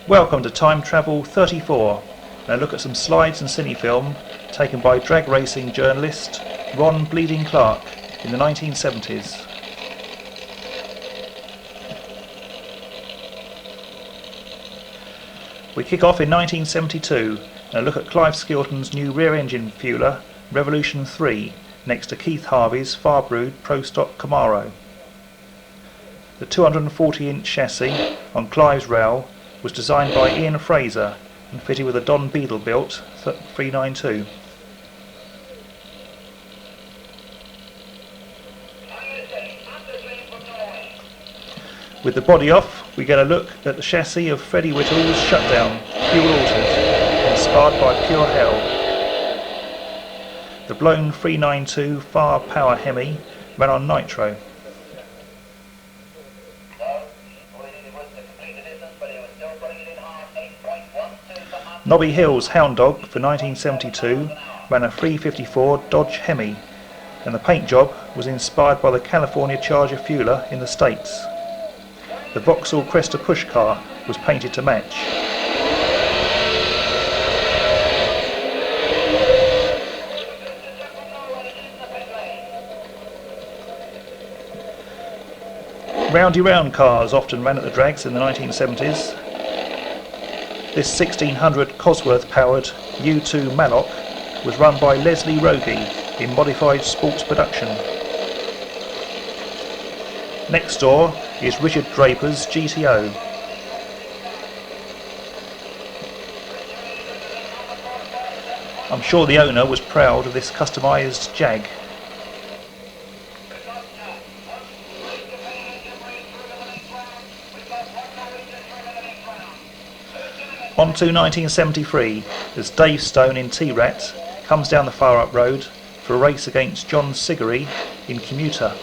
Welcome to Time Travel 34. Now look at some slides and cine film taken by drag racing journalist Ron Bleeding Clark in the 1970s. We kick off in 1972 and look at Clive Skilton's new rear-engine fueler Revolution 3 next to Keith Harvey's Farbrood Pro Stock Camaro. The 240-inch chassis on Clive's rail was designed by Ian Fraser and fitted with a Don Beetle-built 392. With the body off, we get a look at the chassis of Freddie Whittle's Shutdown, fuel altered, inspired by Pure Hell. The blown 392 Far Power Hemi ran on nitro. Nobby Hill's Hound Dog for 1972 ran a 354 Dodge Hemi, and the paint job was inspired by the California Charger fueler in the States. The Vauxhall Cresta push car was painted to match. Roundy round cars often ran at the drags in the 1970s. This 1600 Cosworth powered U2 Mallock was run by Leslie Rogie in modified sports production. Next door is Richard Draper's GTO. I'm sure the owner was proud of this customised Jag. On to 1973 as Dave Stone in T-Rat comes down the Far Up Road for a race against John Siggery in Commuter.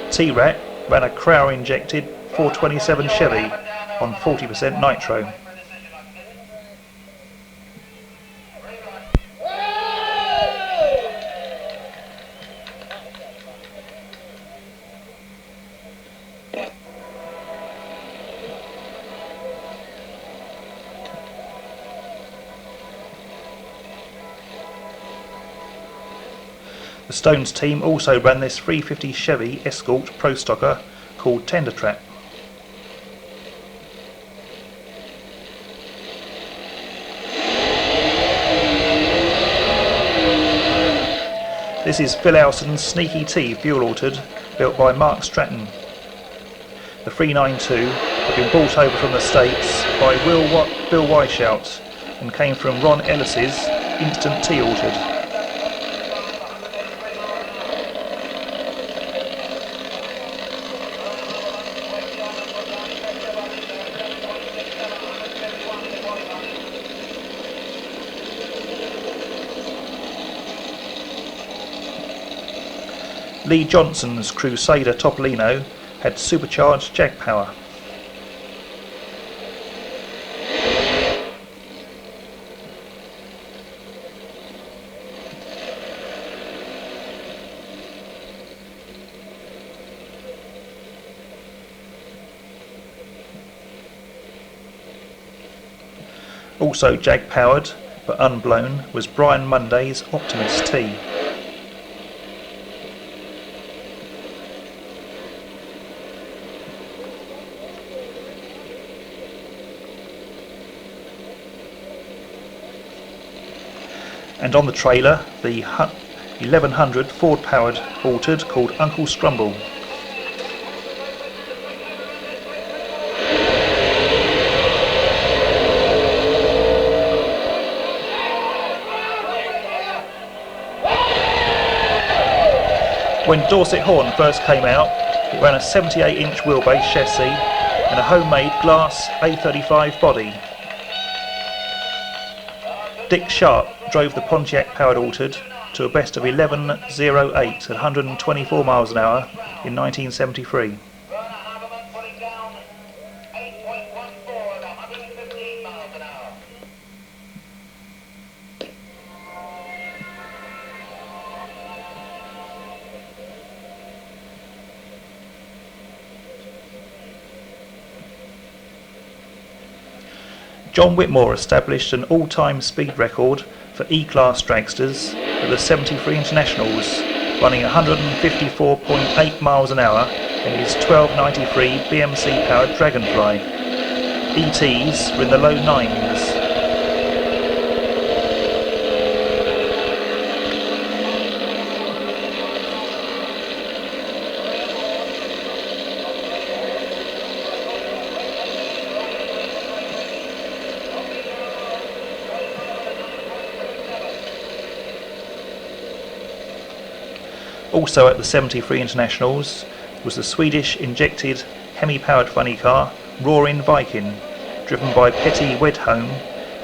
T-Rat ran a Crowell-injected 427 Chevy on 40% nitro. The Stones team also ran this 350 Chevy Escort Pro Stocker called Tender Trap. This is Phil Alston's Sneaky T fuel altered, built by Mark Stratton. The 392 had been brought over from the States by Bill Weishout and came from Ron Ellis's Instant T altered. Lee Johnson's Crusader Topolino had supercharged Jag power. Also Jag powered but unblown was Brian Monday's Optimus T. And on the trailer, the 1100 Ford-powered altered called Uncle Strumble. When Dorset Horn first came out, It ran a 78-inch wheelbase chassis and a homemade glass A35 body. Dick Sharp drove the Pontiac powered altered to a best of 11.08 at 124 miles an hour in 1973. John Whitmore established an all-time speed record for E-Class dragsters at the 73 Internationals, running 154.8 miles an hour in his 1293 BMC powered Dragonfly. ETs were in the low 9s. Also at the 73 Internationals was the Swedish injected Hemi-powered funny car Roaring Viking, driven by Petty Wedholm.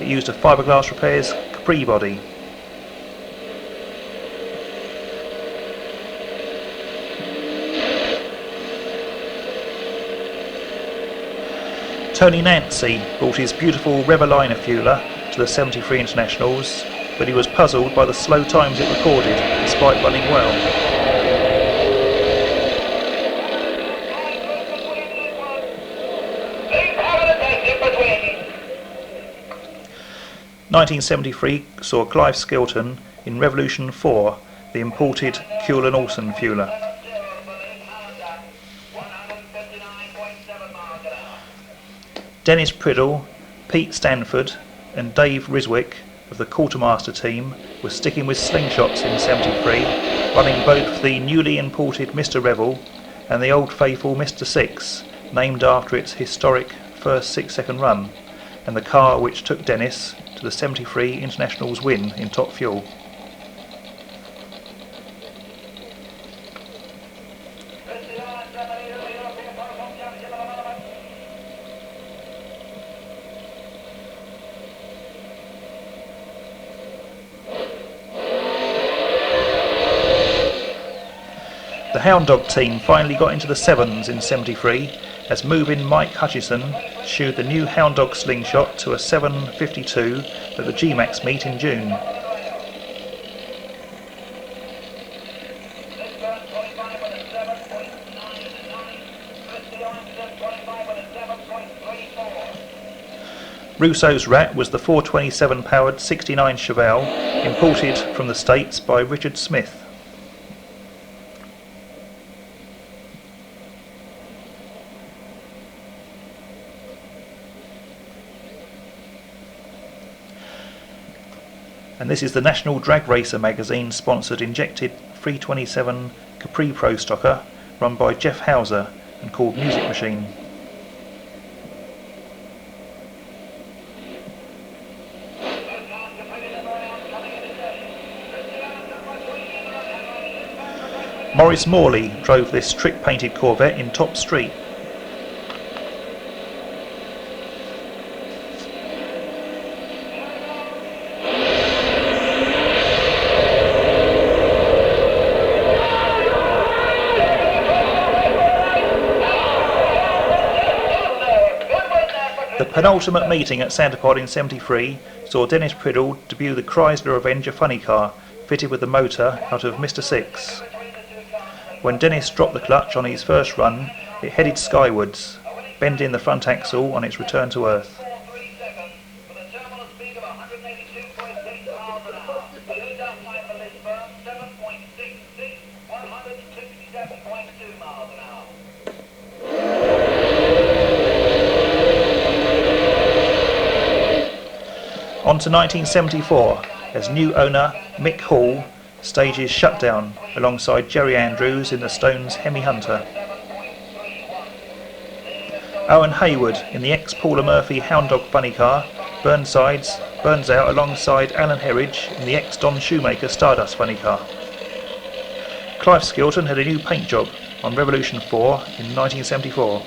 It used a fiberglass repairs Capri body. Tony Nancy brought his beautiful Reveliner fueler to the 73 Internationals, but he was puzzled by the slow times it recorded, despite running well. 1973 saw Clive Skilton in Revolution 4, the imported Kuehlen Olsen fueler. Dennis Priddle, Pete Stanford and Dave Riswick of the Quartermaster team were sticking with slingshots in 73, running both the newly imported Mr. Revel and the old faithful Mr. 6, named after its historic first 6-second run, and the car which took Dennis to the 73 Internationals win in Top Fuel. The Hound Dog team finally got into the 7s in 73 as move-in Mike Hutchison shoed the new Hound Dog slingshot to a 7.52 at the G-Max meet in June. Russo's Rat was the 427 powered 69 Chevelle imported from the States by Richard Smith. And this is the National Drag Racer magazine sponsored injected 327 Capri Pro Stocker run by Jeff Hauser and called Music Machine. Maurice Morley drove this trick painted Corvette in Top Street. The penultimate meeting at Santapod in 73 saw Dennis Priddle debut the Chrysler Avenger funny car fitted with the motor out of Mr. 6. When Dennis dropped the clutch on his first run, it headed skywards, bending the front axle on its return to Earth. On to 1974, as new owner Mick Hall stages Shutdown alongside Jerry Andrews in the Stones Hemi Hunter. Owen Hayward in the ex-Paula Murphy Hound Dog funny car burns out alongside Alan Herridge in the ex-Don Shoemaker Stardust funny car. Clive Skilton had a new paint job on Revolution 4 in 1974.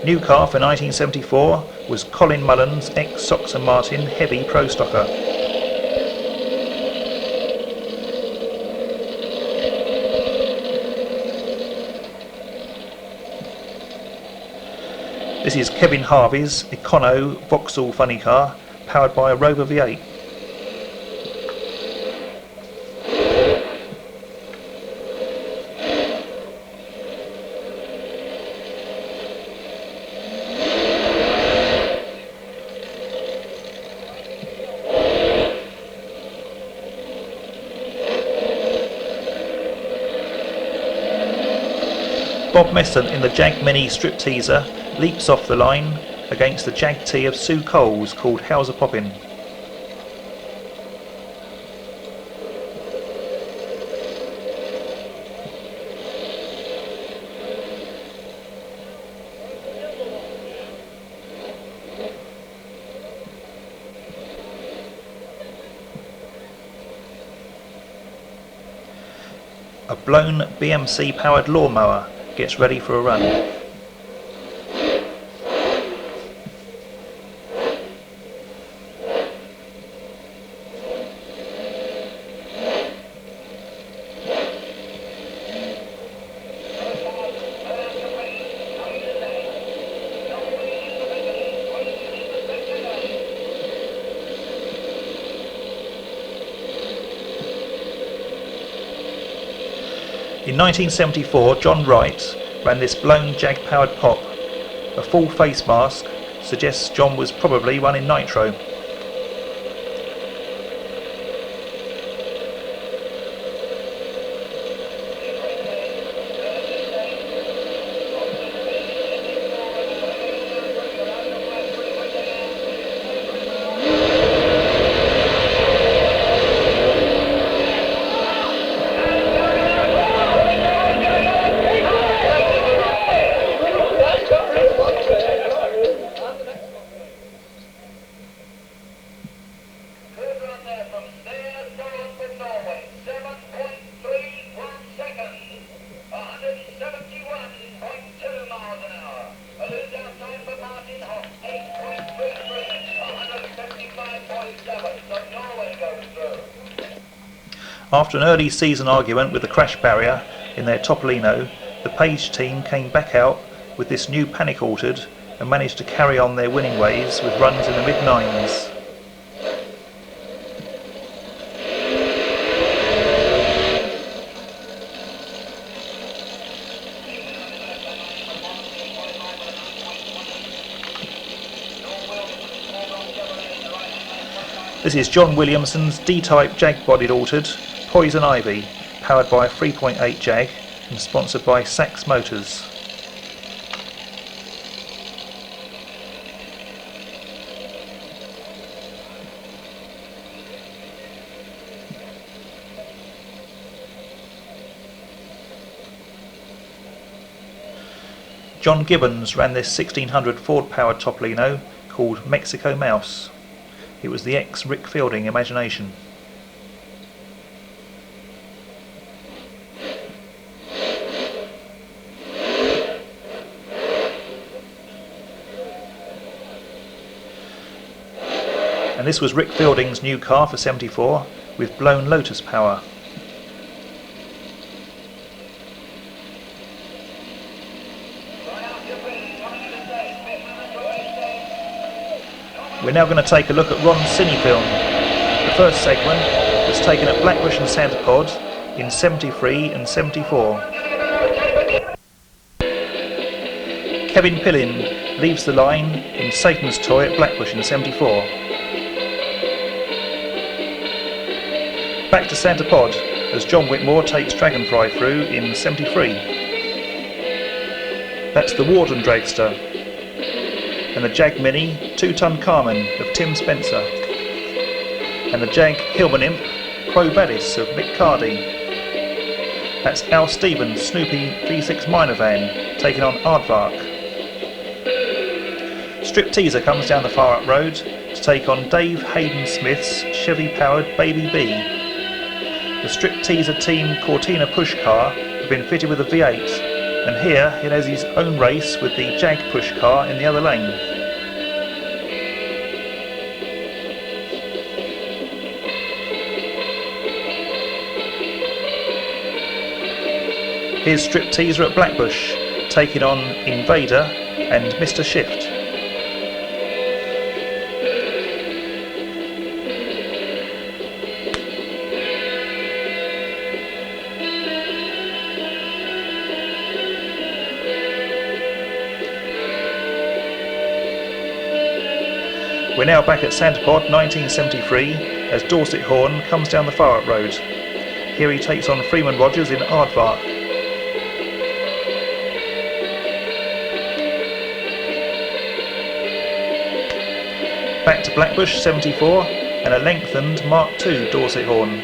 New car for 1974 was Colin Mullen's ex-Sox & Martin Heavy Pro Stocker. This is Kevin Harvey's Econo Vauxhall funny car, powered by a Rover V8. Bob Messon in the Jag Mini Stripteaser leaps off the line against the Jag T of Sue Coles called How's a Poppin'. A blown BMC powered lawnmower gets ready for a run. In 1974, John Wright ran this blown Jag-powered pop. A full face mask suggests John was probably running nitro. After an early season argument with the crash barrier in their Topolino, the Page team came back out with this new panic altered and managed to carry on their winning ways with runs in the mid-nines. This is John Williamson's D-Type Jag-bodied altered Poison Ivy, powered by a 3.8 Jag and sponsored by Sachs Motors. John Gibbons ran this 1600 Ford-powered Topolino called Mexico Mouse. It was the ex-Rick Fielding imagination. And this was Rick Fielding's new car for 74 with blown Lotus power. We're now going to take a look at Ron's Cinefilm. The first segment was taken at Blackbushe and Snetterton in 73 and 74. Kevin Pillin leaves the line in Satan's Toy at Blackbushe in 74. Back to Snetterton as John Whitmore takes Dragonfly through in 73. That's the Warden Dragster and the Jag Mini 2-ton Carmen of Tim Spencer and the Jag Hillman Imp Quo Vadis of Mick Cardy. That's Al Stevens' Snoopy V6 minor van taking on Aardvark. Stripteaser comes down the far up road to take on Dave Hayden-Smith's Chevy-powered Baby B. The strip-teaser team Cortina push car have been fitted with a V8, and here it has his own race with the Jag push car in the other lane. Here's strip-teaser at Blackbushe, taking on Invader and Mr. Shift. We're now back at Santapod 1973 as Dorset Horn comes down the Farrat Road. Here he takes on Freeman Rogers in Aardvark. Back to Blackbushe 74 and a lengthened Mark II Dorset Horn.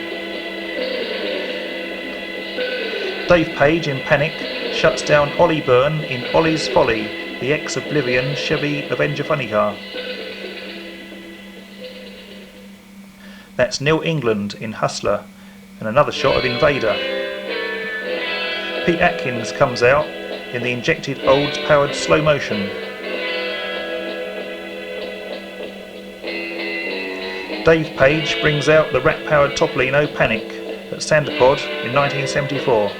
Dave Page in Panic shuts down Ollie Byrne in Ollie's Folly, the ex-Oblivion Chevy Avenger funny car. That's Neil England in Hustler and another shot of Invader. Pete Atkins comes out in the injected Olds powered slow motion. Dave Page brings out the rat powered Topolino Panic at Santapod in 1974.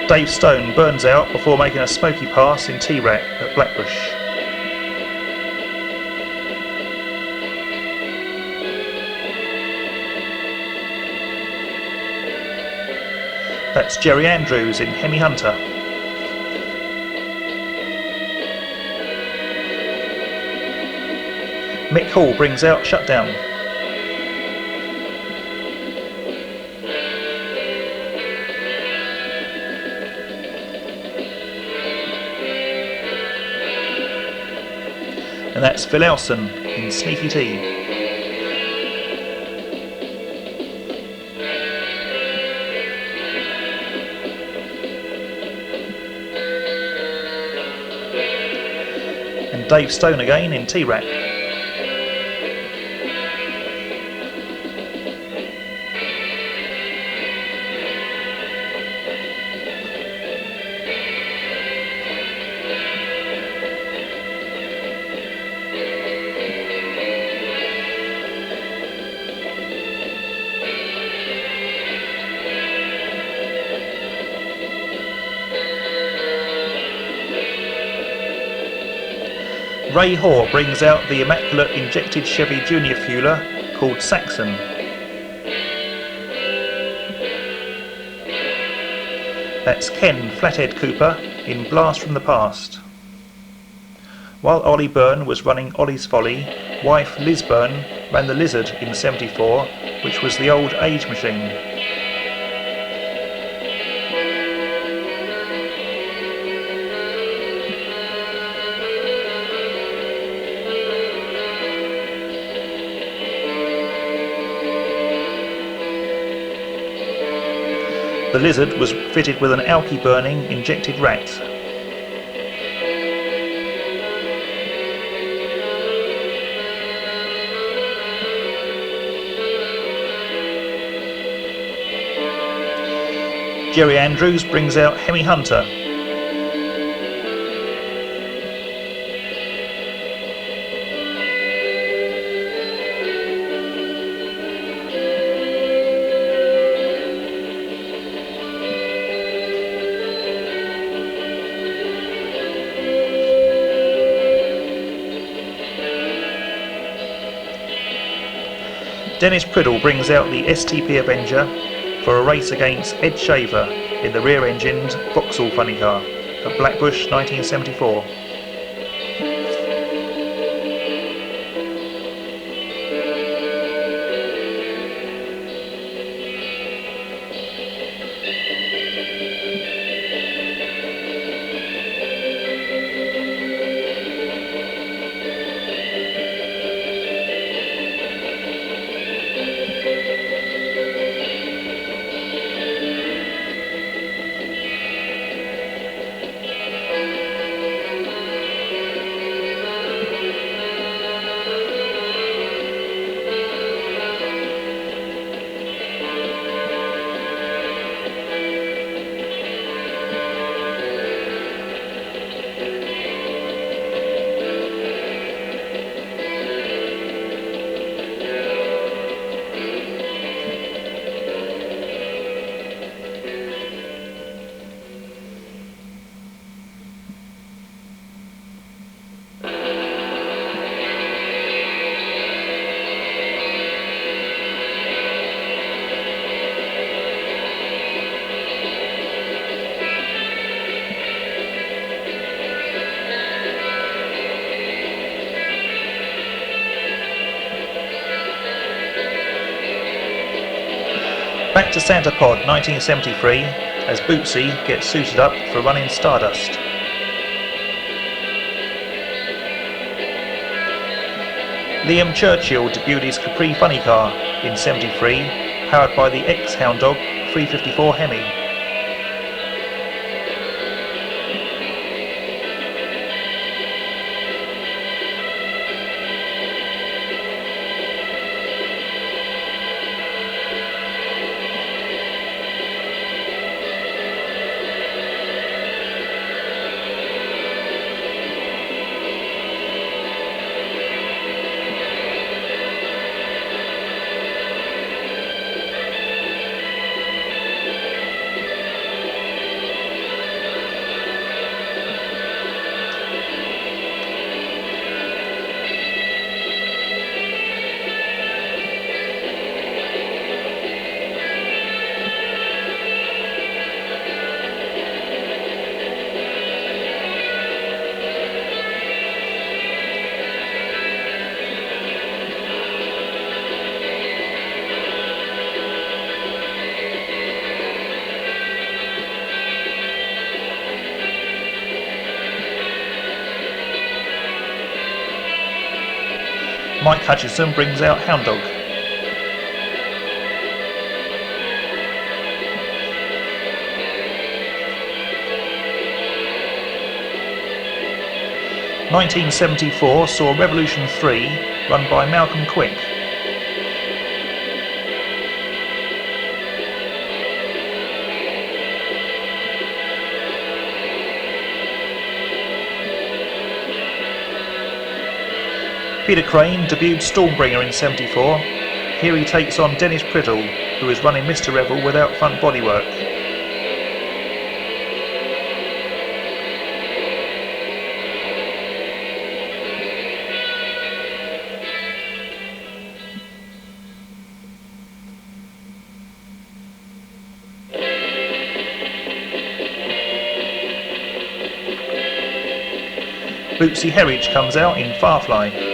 Dave Stone burns out before making a smoky pass in T-Rat at Blackbushe. That's Jerry Andrews in Hemi Hunter. Mick Hall brings out Shutdown. And that's Phil Elson in Sneaky Tea. And Dave Stone again in T-Rat. Ray Hoare brings out the immaculate injected Chevy Junior fueler called Saxon. That's Ken Flathead Cooper in Blast from the Past. While Ollie Byrne was running Ollie's Folly, wife Liz Byrne ran the Lizard in 74, which was the old age machine. The Lizard was fitted with an alky burning injected rat. Jerry Andrews brings out Hemi Hunter. Dennis Priddle brings out the STP Avenger for a race against Ed Shaver in the rear-engined Vauxhall funny car at Blackbushe 1974. Back to Santa Pod 1973 as Bootsy gets suited up for running Stardust. Liam Churchill debuted his Capri funny car in 73, powered by the ex-Hound Dog 354 Hemi. Mike Hutchison brings out Hound Dog. (1974) saw Revolution 3 run by Malcolm Quick. Peter Crane debuted Stormbringer in 74. Here he takes on Dennis Priddle, who is running Mr. Revel without front bodywork. Bootsy Herridge comes out in Firefly.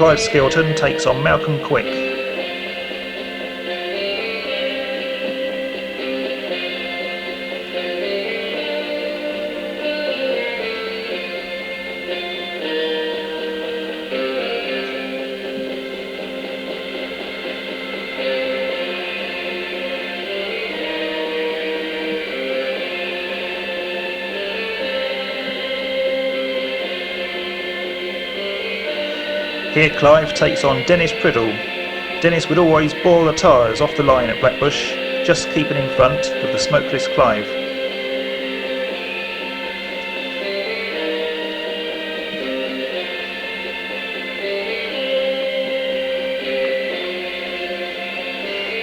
Clive Skilton takes on Malcolm Quick. Here Clive takes on Dennis Priddle. Dennis would always bore the tyres off the line at Blackbushe, just keeping in front of the smokeless Clive.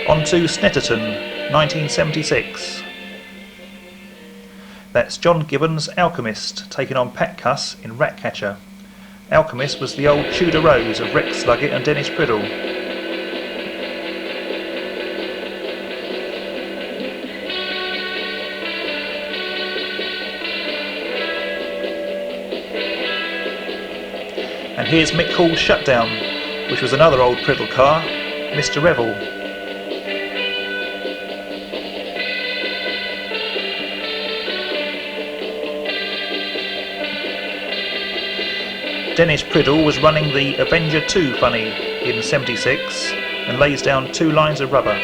On to Snetterton, 1976. That's John Gibbons' Alchemist taking on Pat Cuss in Ratcatcher. Alchemist was the old Tudor Rose of Rex Sluggett and Dennis Priddle. And here's Mick Hall's Shutdown, which was another old Priddle car, Mr. Revel. Dennis Priddle was running the Avenger 2 funny in '76 and lays down 2 lines of rubber.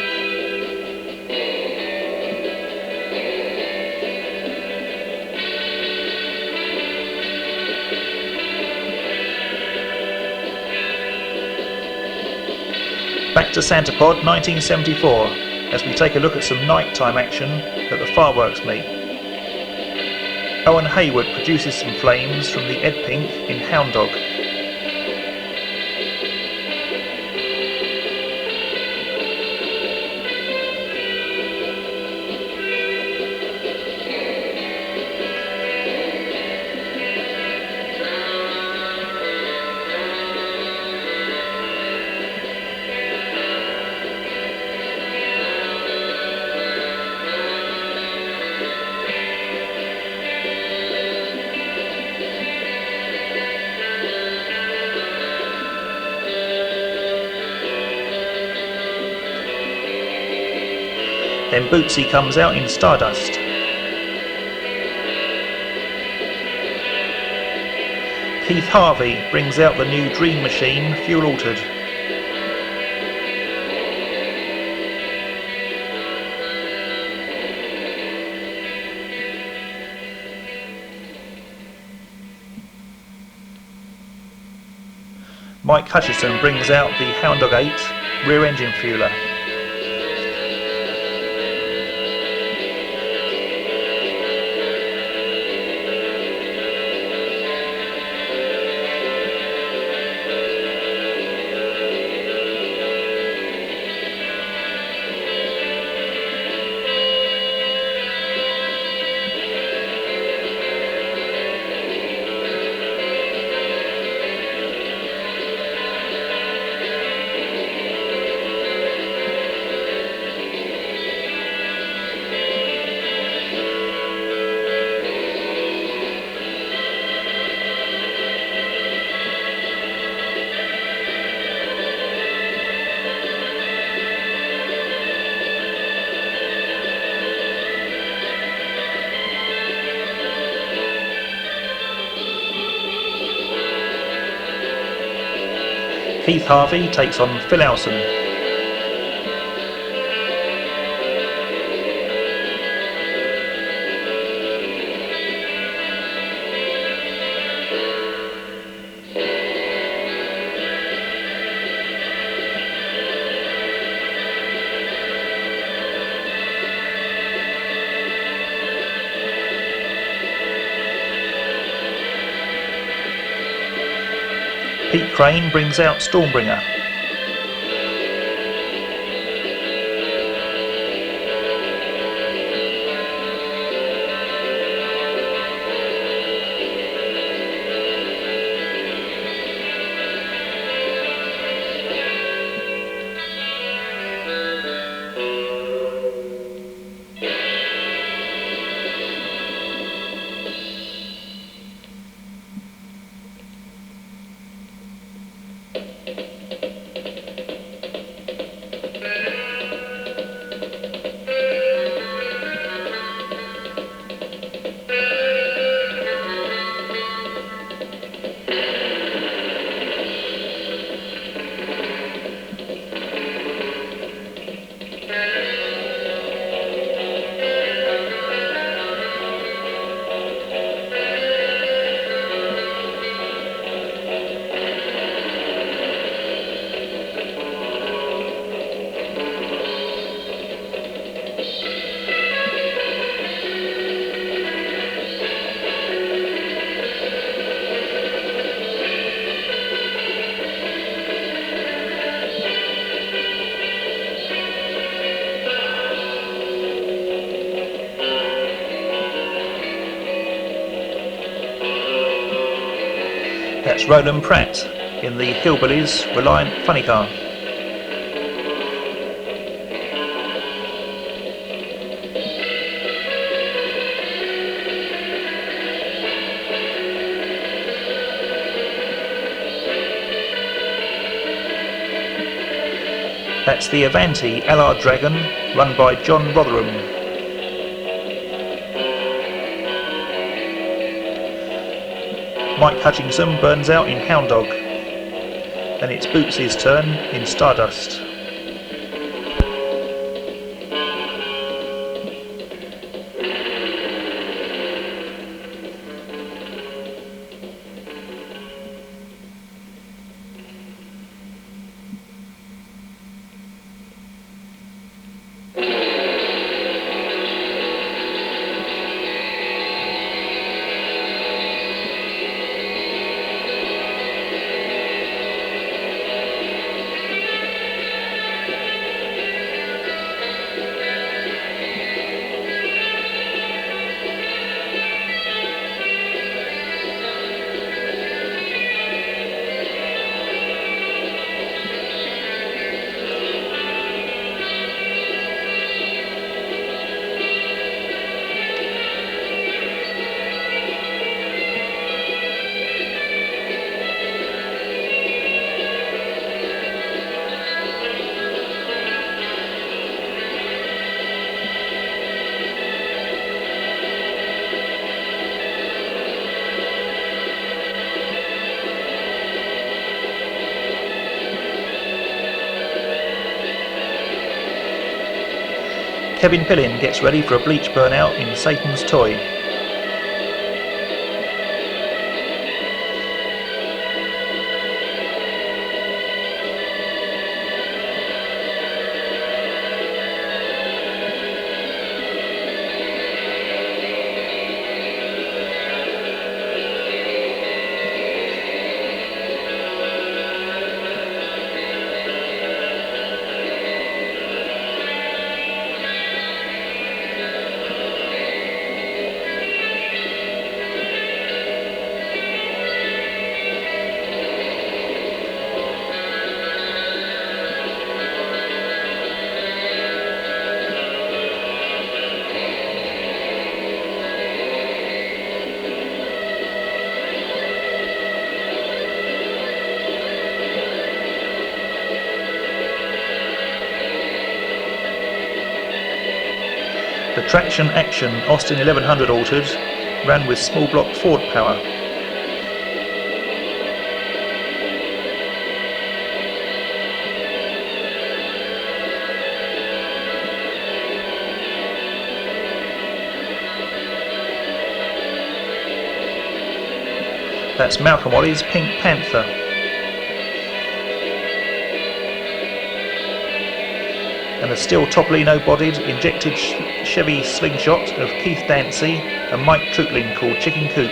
Back to Santa Pod 1974 as we take a look at some nighttime action at the fireworks meet. Owen Hayward produces some flames from the Ed Pink in Hound Dog. Then Bootsy comes out in Stardust. Keith Harvey brings out the new Dream Machine, fuel altered. Mike Hutchison brings out the Hound Dog 8 rear engine fueler. Keith Harvey takes on Phil Elson. Pete Crane brings out Stormbringer. That's Roland Pratt in the Hillbillies Reliant Funny Car. That's the Avanti Allard Dragon, run by John Rotherham. Mike Hutchinson burns out in Hound Dog. Then it's Boots' turn in Stardust. Kevin Pillin gets ready for a bleach burnout in Satan's Toy. The Traction Action Austin 1100 altered ran with small block Ford power. That's Malcolm Ollie's Pink Panther. And a still Topolino-bodied injected Chevy Slingshot of Keith Dancy and Mike Troutling called Chicken Coop.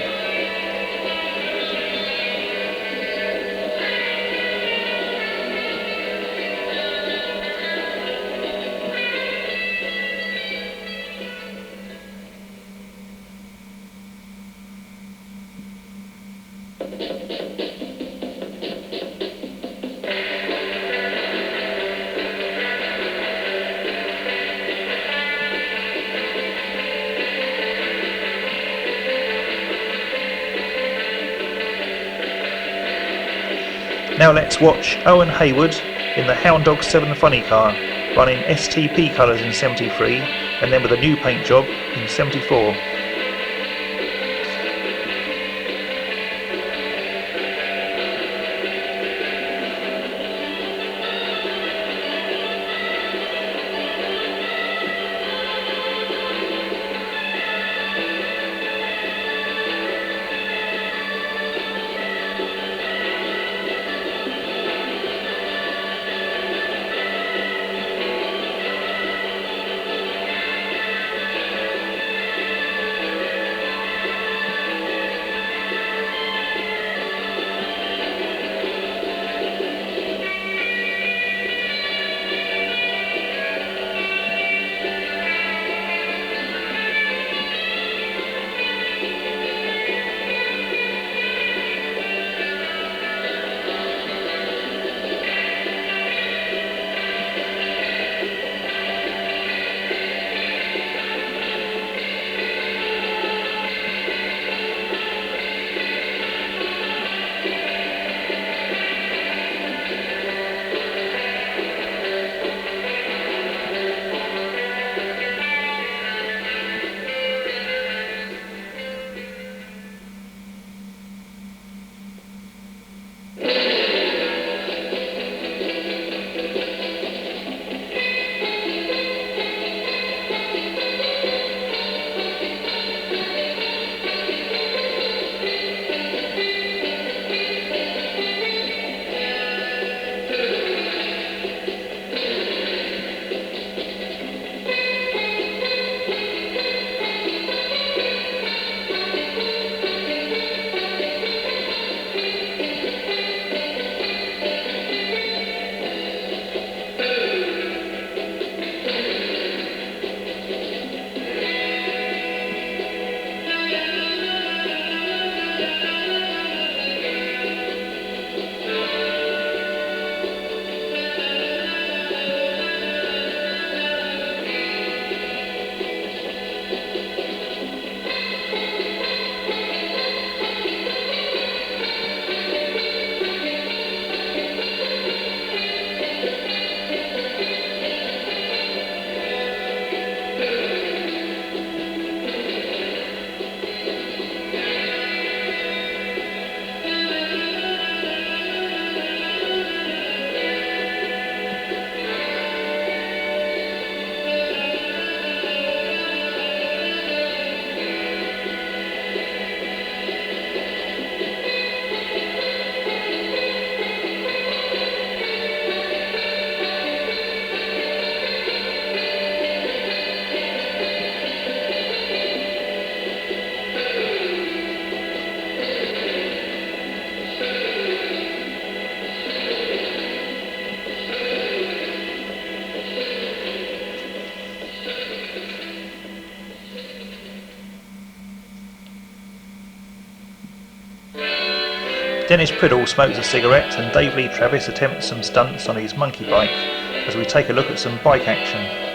Now let's watch Owen Hayward in the Hound Dog 7 Funny Car, running STP colours in 73 and then with a new paint job in 74. Dennis Priddle smokes a cigarette and Dave Lee Travis attempts some stunts on his monkey bike as we take a look at some bike action.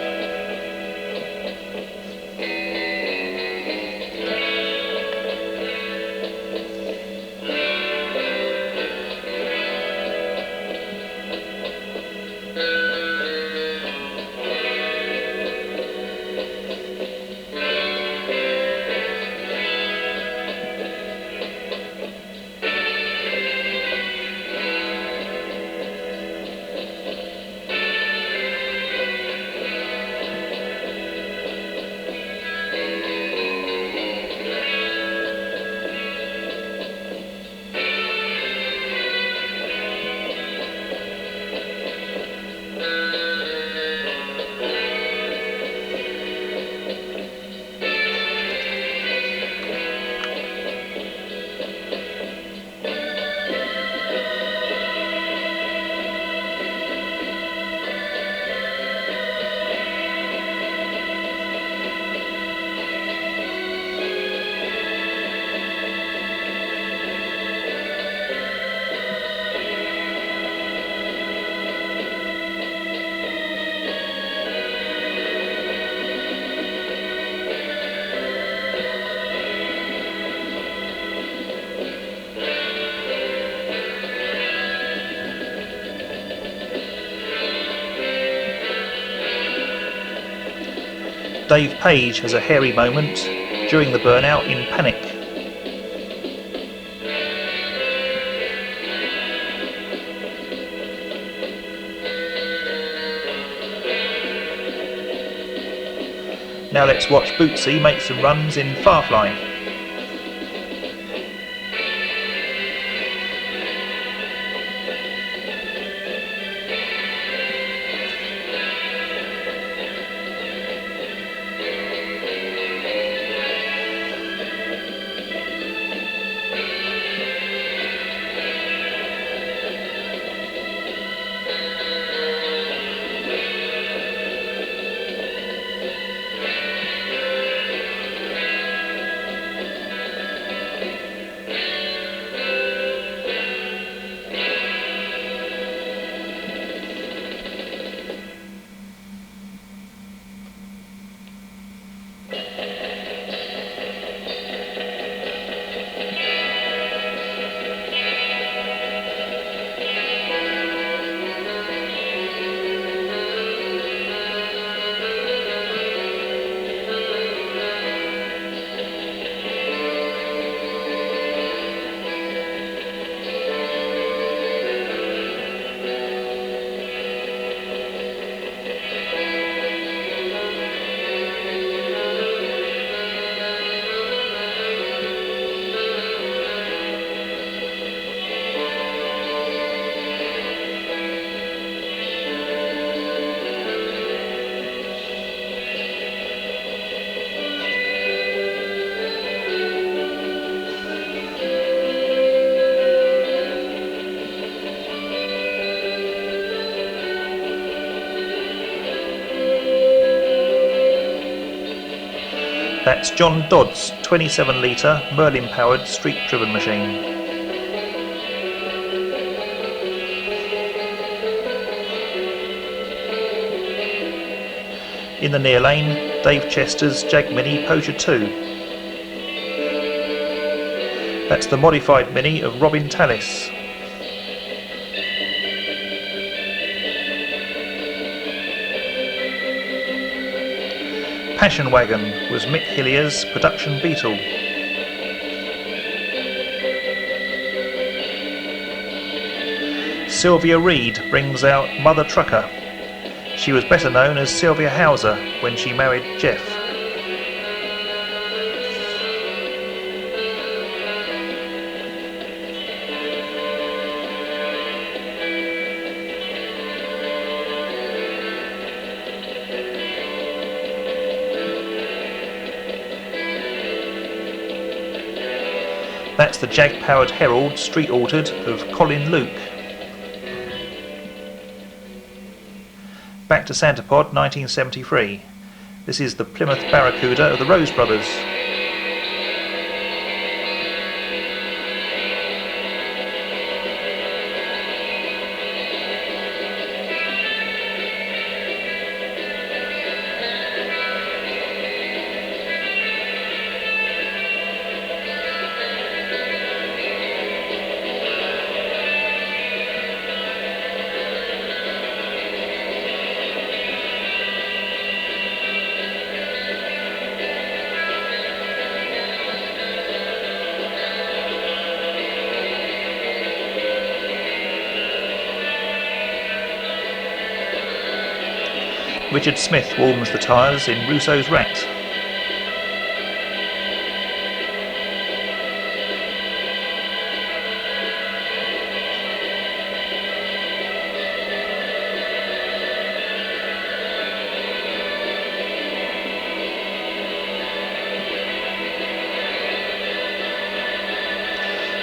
Dave Page has a hairy moment during the burnout in Panic. Now let's watch Bootsy make some runs in Firefly. That's John Dodd's 27-litre Merlin-powered street-driven machine. In the near lane, Dave Chester's Jag Mini Poacher 2. That's the modified Mini of Robin Tallis. Passion Wagon was Mick Hillier's production Beetle. Sylvia Reed brings out Mother Trucker. She was better known as Sylvia Hauser when she married Jeff. That's the Jag-powered Herald street altered of Colin Luke. Back to Santapod 1973. This is the Plymouth Barracuda of the Rose Brothers. Richard Smith warms the tyres in Russo's Rat.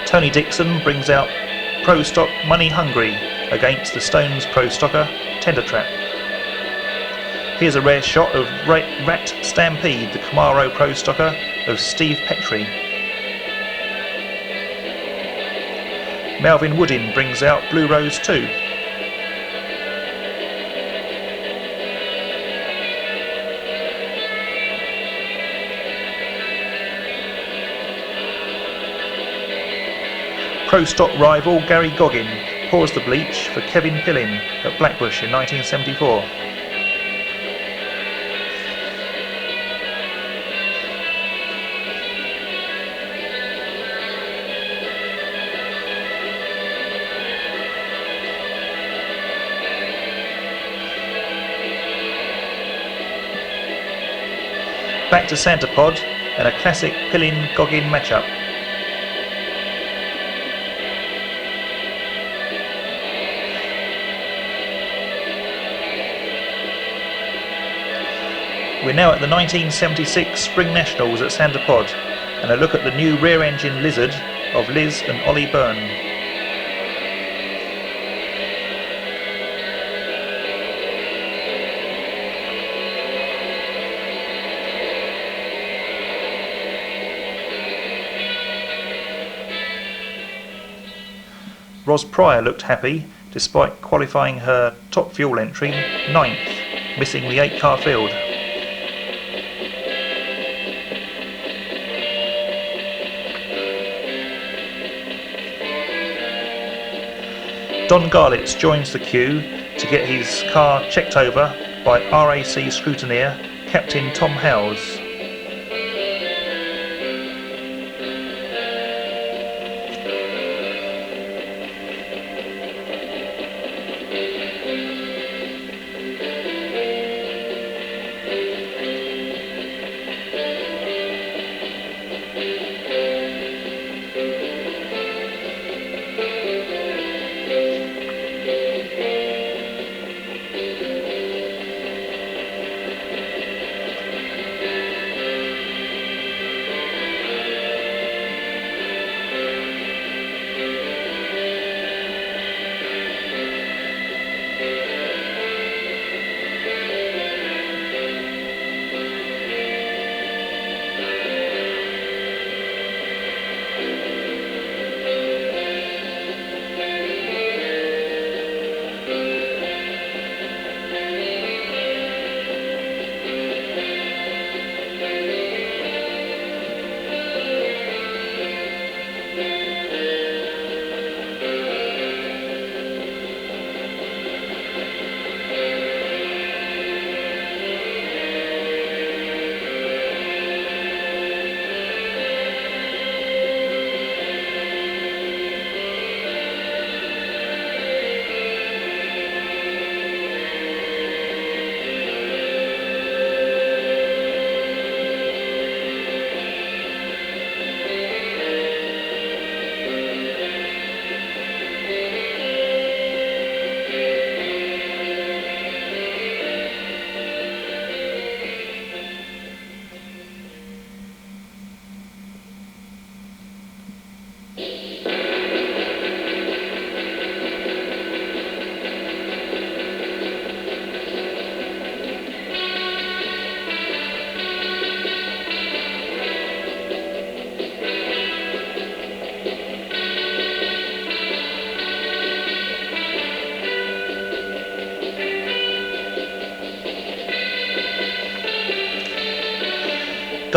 Tony Dixon brings out Pro Stock Money Hungry against the Stones Pro Stocker Tender Trap. Here's a rare shot of Rat Stampede, the Camaro Pro Stocker of Steve Petrie. Melvin Woodin brings out Blue Rose 2. Pro Stock rival Gary Goggin pours the bleach for Kevin Pillin at Blackbushe in 1974. Back to Santa Pod and a classic Pillin-Goggin matchup. We're now at the 1976 Spring Nationals at Santa Pod and a look at the new rear-engine Lizard of Liz and Ollie Byrne. Ros Pryor looked happy despite qualifying her top fuel entry 9th, missing the 8-car field. Don Garlitz joins the queue to get his car checked over by RAC scrutineer Captain Tom Howes.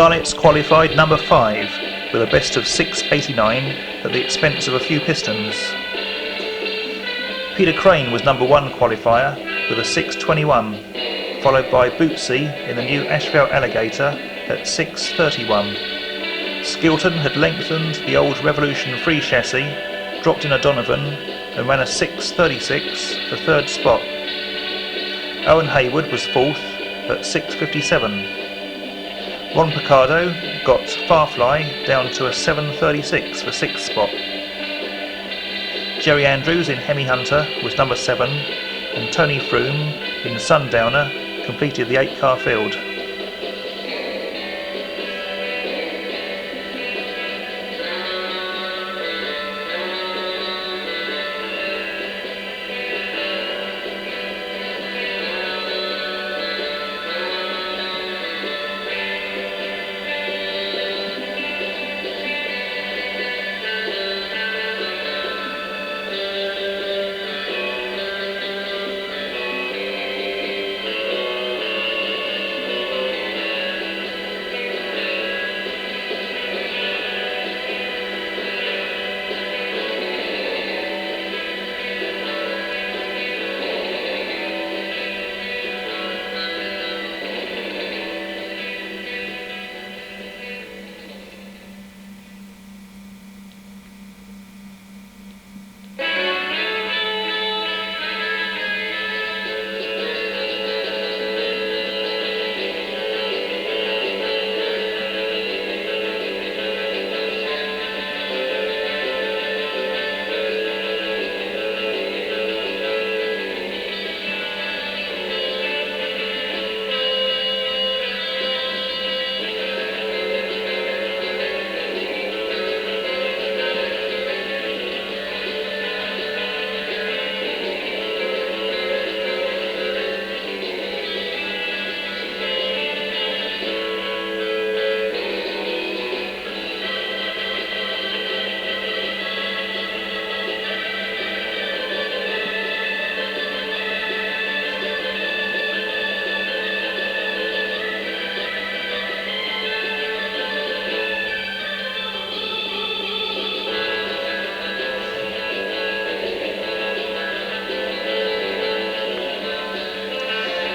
Garlitz qualified number 5 with a best of 6.89 at the expense of a few pistons. Peter Crane was number 1 qualifier with a 6.21, followed by Bootsy in the new Ashville Alligator at 6.31. Skilton had lengthened the old Revolution 3 chassis, dropped in a Donovan and ran a 6.36 for 3rd spot. Owen Hayward was 4th at 6:57. Ron Picardo got Farfly down to a 7:36 for 6th spot. Jerry Andrews in Hemi Hunter was number 7, and Tony Froome in Sundowner completed the 8-car field.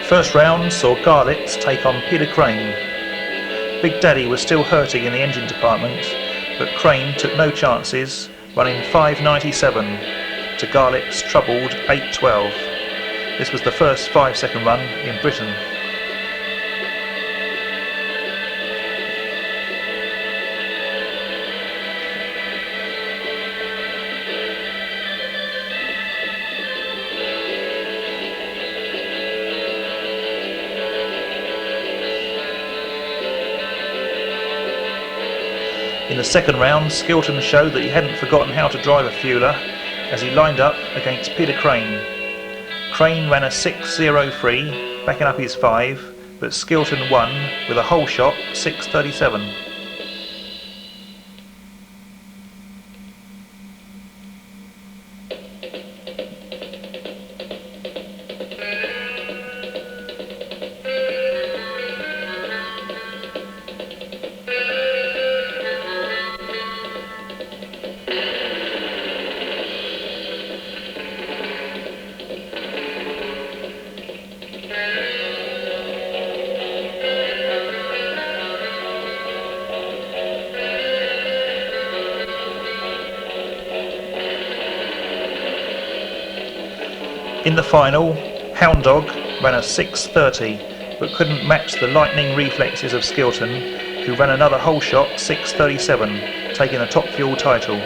First round saw Garlitz take on Peter Crane. Big Daddy was still hurting in the engine department, but Crane took no chances, running 5.97 to Garlitz's troubled 8.12. This was the first 5-second run in Britain. In the second round, Skilton showed that he hadn't forgotten how to drive a fueler as he lined up against Peter Crane. Crane ran a 6.03, backing up his 5, but Skilton won with a whole shot 6.37. In the final, Hound Dog ran a 6.30 but couldn't match the lightning reflexes of Skilton, who ran another whole shot 6.37, taking the top fuel title.